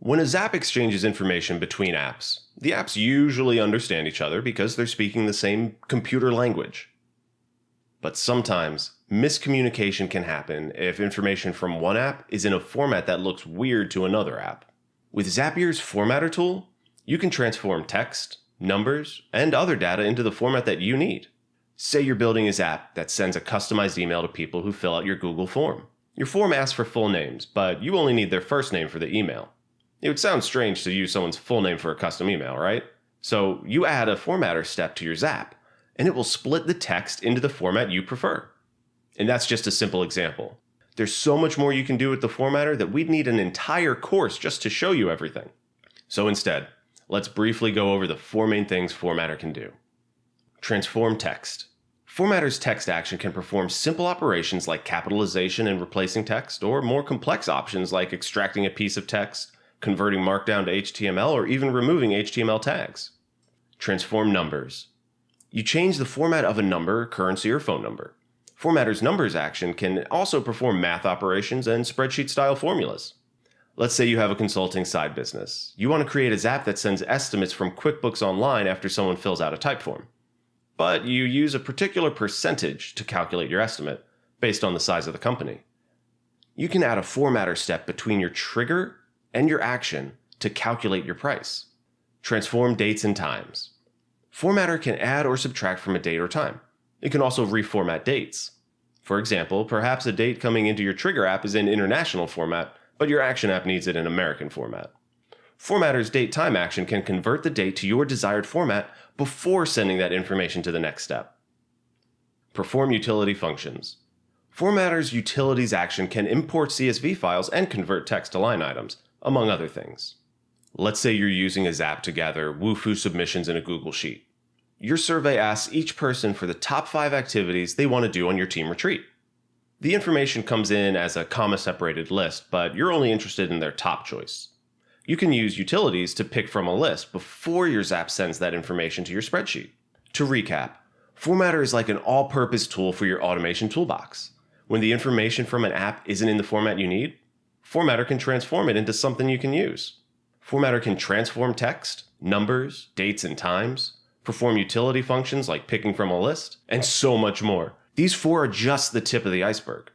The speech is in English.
When a Zap exchanges information between apps, the apps usually understand each other because they're speaking the same computer language. But sometimes, miscommunication can happen if information from one app is in a format that looks weird to another app. With Zapier's Formatter tool, you can transform text, numbers, and other data into the format that you need. Say you're building a Zap that sends a customized email to people who fill out your Google form. Your form asks for full names, but you only need their first name for the email. It would sound strange to use someone's full name for a custom email, right? So you add a formatter step to your Zap, and it will split the text into the format you prefer. And that's just a simple example. There's so much more you can do with the formatter that we'd need an entire course just to show you everything. So instead, let's briefly go over the four main things Formatter can do. Transform text. Formatter's text action can perform simple operations like capitalization and replacing text, or more complex options like extracting a piece of text, converting Markdown to HTML, or even removing HTML tags. Transform numbers. You change the format of a number, currency, or phone number. Formatter's numbers action can also perform math operations and spreadsheet-style formulas. Let's say you have a consulting side business. You want to create a Zap that sends estimates from QuickBooks Online after someone fills out a type form. But you use a particular percentage to calculate your estimate based on the size of the company. You can add a formatter step between your trigger and your action to calculate your price. Transform dates and times. Formatter can add or subtract from a date or time. It can also reformat dates. For example, perhaps a date coming into your trigger app is in international format, but your action app needs it in American format. Formatter's date-time action can convert the date to your desired format before sending that information to the next step. Perform utility functions. Formatter's utilities action can import CSV files and convert text to line items, among other things. Let's say you're using a Zap to gather Wufoo submissions in a Google Sheet. Your survey asks each person for the top 5 activities they want to do on your team retreat. The information comes in as a comma-separated list, but you're only interested in their top choice. You can use utilities to pick from a list before your Zap sends that information to your spreadsheet. To recap, Formatter is like an all-purpose tool for your automation toolbox. When the information from an app isn't in the format you need, Formatter can transform it into something you can use. Formatter can transform text, numbers, dates and times, perform utility functions like picking from a list, and so much more. These 4 are just the tip of the iceberg.